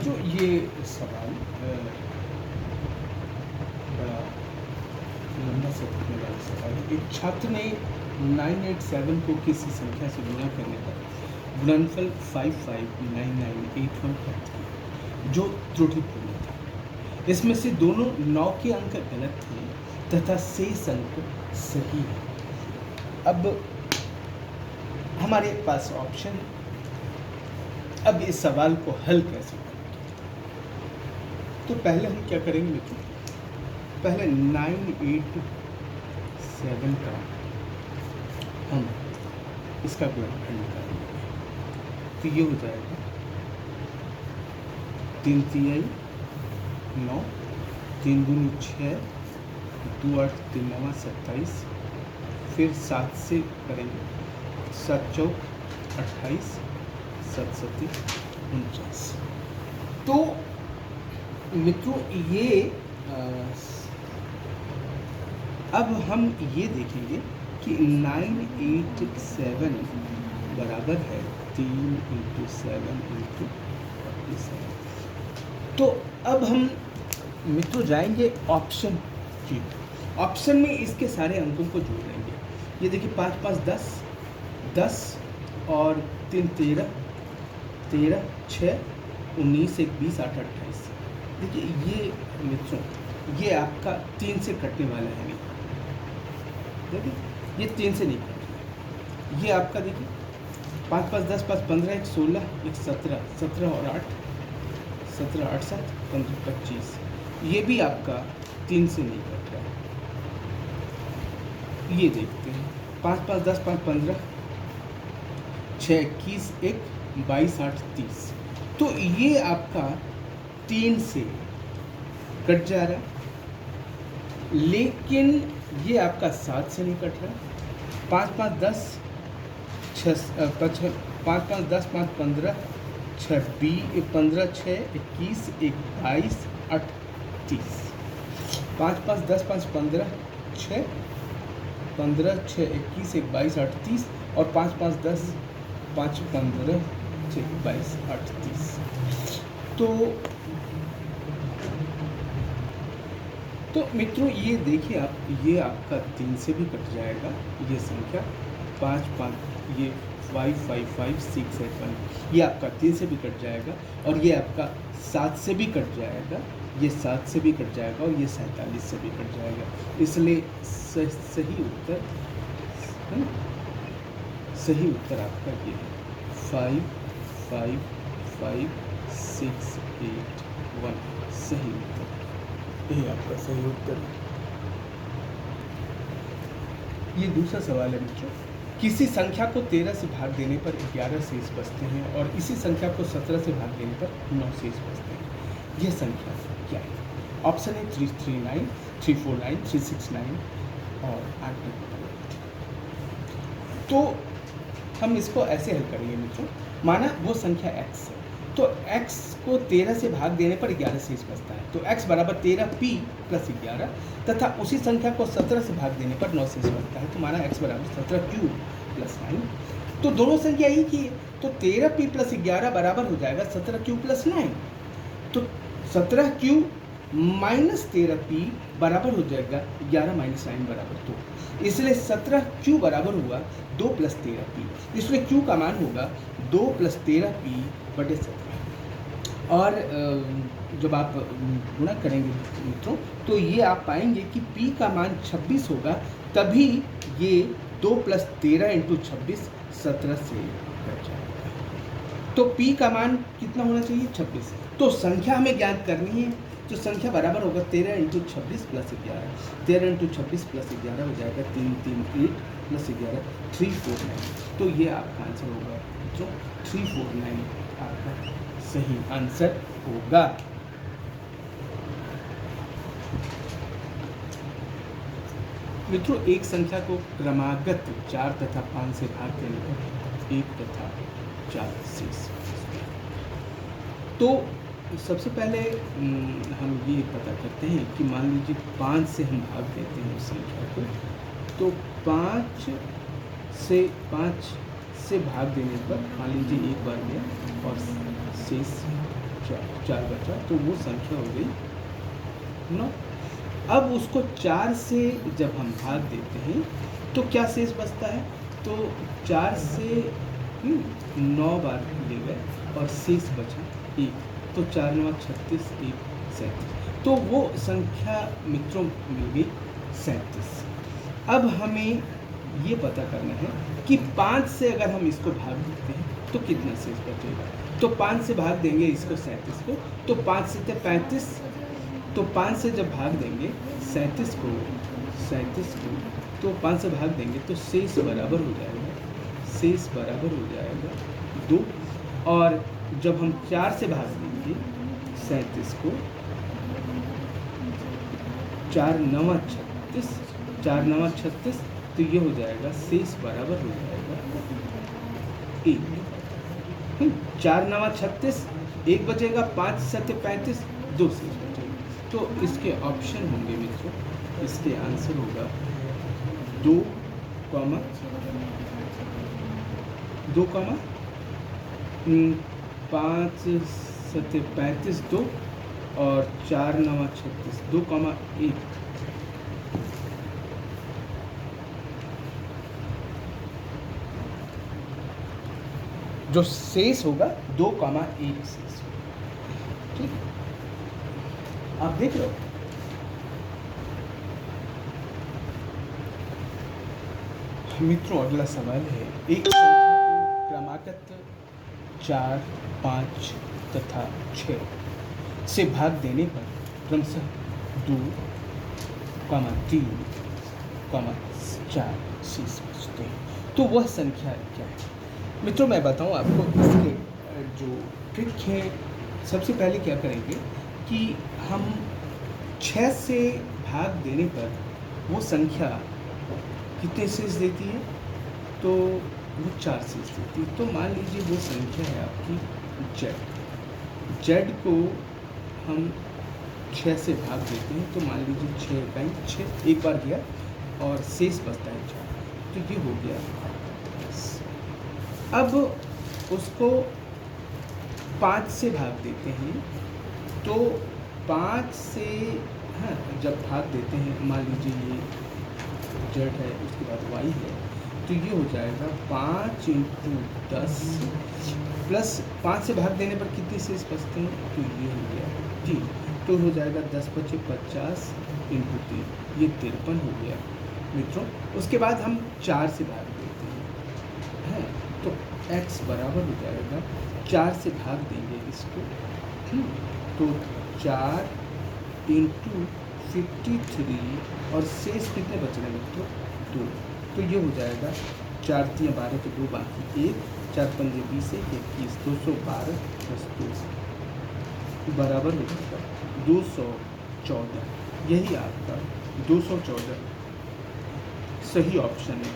बच्चों ये सवाल बड़ा लंबा सा दिखने वाला सवाल है। एक छात्र ने 987 को किसी संख्या से गुणा करने पर गुणनफल 559981 प्राप्त किया जो त्रुटिपूर्ण था। इसमें से दोनों 9 के अंक गलत थे तथा शेष अंक सही है। अब हमारे पास ऑप्शन, अब इस सवाल को हल कैसे करें? तो पहले हम क्या करेंगे मित्रों, पहले 987 का हम इसका गुणनफल निकालेंगे। तो ये हो जाएगा 3 तिहाई 9, 3 दूनी 6, 2 8 3 9 27, फिर 7 से करेंगे, 7 चौक 28, 7 सती 49। तो मित्रों ये अब हम ये देखेंगे कि 987 बराबर है 3 × 7 × 47। तो अब हम मित्रों जाएंगे ऑप्शन की। ऑप्शन में इसके सारे अंकों को जोड़ लेंगे। ये देखिए 5 5 10, 10 और 3 13, 13 6 19 1 20 8 28। देखिए ये मित्रों ये आपका 3 से कटने वाला है नहीं। देखिए ये 3 से नहीं कटेगा। ये आपका देखिए 5 5 10 5 15 1 16 1 17, 17 और 8 17 8 7 15 25। ये भी आपका 3 से नहीं कट रहा है। ये देखते हैं 5 5 10 5 15 6 21 1 22 8 30। तो ये आपका 3 से कट जा रहा है, लेकिन ये आपका 7 से नहीं कट रहा। 5 5 10 6 5 5 10 5 15 6 15 6 21 1 22 8 30। 5 5 10 5 15 6 15 6 21 1 22 8 30 और 5 5 10 5 15 6 22 8 30। तो मित्रों ये देखिए आप, ये आपका 3 से भी कट जाएगा ये संख्या 5 5, ये 5 5 5 6 8 1, ये आपका 3 से भी कट जाएगा और ये आपका 7 से भी कट जाएगा, ये 7 से भी कट जाएगा और ये 47 से भी कट जाएगा। इसलिए सही उत्तर है, सही उत्तर आपका ये है 5 5 5 6 8 1। सही उत्तर, यही आपका सही उत्तर है। ये दूसरा सवाल है मित्रों, किसी संख्या को 13 से भाग देने पर 11 शेष बचते हैं और इसी संख्या को 17 से भाग देने पर 9 शेष बचते हैं। यह संख्या क्या है? ऑप्शन है 339, 349, 369 और 8। तो हम इसको ऐसे हल करेंगे मित्रों, माना वो संख्या x है, तो x को 13 से भाग देने पर 11 शेष बचता है। तो x बराबर 13p + 11 तथा उसी संख्या को 17 से भाग देने पर 9 शेष बचता है। तो माना x बराबर 17q + 9। तो दोनों संख्या ही की है, तो 13p + 11 बराबर हो जाएगा 17q + 9। तो 17q - 13p बराबर हो जाएगा 11 - 9 बराबर 2। इसलिए 17q बराबर हुआ 2 + 13p। इसलिए q का मान होगा 2 + 13p बटे 17। और जब आप गुणा करेंगे मित्रों तो ये आप पाएंगे कि p का मान 26 होगा, तभी ये 2 + 13 × 26 17 से कट जाएगा। तो p का मान कितना होना चाहिए? 26। तो संख्या हमें ज्ञात करनी है, तो संख्या बराबर होगा 13 × 26 + 11। 13 × 26 + 11 हो जाएगा 3 3 8 + 11 349। तो ये आपका आंसर होगा जो 349 आपका सही आंसर होगा। मित्रों एक संख्या को क्रमागत 4 तथा 5 से भाग देने पर 1 तथा 4 शेष। तो सबसे पहले हम ये पता करते हैं कि मान लीजिए 5 से हम भाग देते हैं उस संख्या को, तो 5 से भाग देने पर मान लीजिए एक बार गया और शेष चार बचा, तो वो संख्या हो गई 9। अब उसको 4 से जब हम भाग देते हैं तो क्या शेष बचता है, तो 4 से 9 बार ले गए और शेष बचा 1, तो 4 9 36, 1 37, तो वो संख्या मित्रों मिल गई 37। अब हमें ये पता करना है कि 5 से अगर हम इसको भाग देते हैं तो कितना शेष बचेगा। तो 5 से भाग देंगे इसको 37 को, तो 5 से 35, तो 5 से जब भाग देंगे 37 को तो 5 से भाग देंगे तो शेष बराबर हो जाएगा, शेष बराबर हो जाएगा 2। और जब हम 4 से भाग देंगे 37 को, 4 9 36, 4 9 36, तो ये हो जाएगा शेष बराबर हो जाएगा 1। 4 9 36, 1 बचेगा, 5 7 35, 2 शेष बचेगा। तो इसके ऑप्शन होंगे मित्रों, इसके आंसर होगा 2, 5 7 35 2 और 4 9 36, 2, 1। जो शेष होगा 2, 1 शेष होगा। ठीक, आप देख रहे हो। मित्रों अगला सवाल है, एक संख्या को क्रमागत 4, 5 तथा 6 से भाग देने पर क्रमशः 2, 3, 4 शेष बचते हैं, तो वह संख्या क्या है। मित्रों मैं बताऊं आपको, इसके जो ट्रिक है, सबसे पहले क्या करेंगे कि हम 6 से भाग देने पर वो संख्या कितने शेष देती है, तो वो 4 शेष देती है। तो मान लीजिए वो संख्या है आपकी z को हम 6 से भाग देते हैं, तो मान लीजिए 6 इकाई 6 एक बार गया और शेष बचता है 4, तो ये हो गया। अब उसको 5 से भाग देते हैं, तो 5 से जब भाग देते हैं, मान लीजिए ये z है, उसके बाद y है, तो ये हो जाएगा 5 × 10 प्लस 5 से भाग देने पर कितने शेष बचते हैं, तो ये हो गया 3, तो हो जाएगा 10 बचे 50 × 3, ये 53 हो गया मित्रों। उसके बाद हम 4 से भाग देते हैं, तो x बराबर हो जाएगा, 4 से भाग देंगे इसको, तो 4 × 53 और शेष कितने बच रहे हैं मित्रों, 2, तो ये हो जाएगा 4 3 12 के 2 बाकी 1, 4 5 20 21, 212 + 2 बराबर हो जाएगा 214। यही आपका 214 सही ऑप्शन है।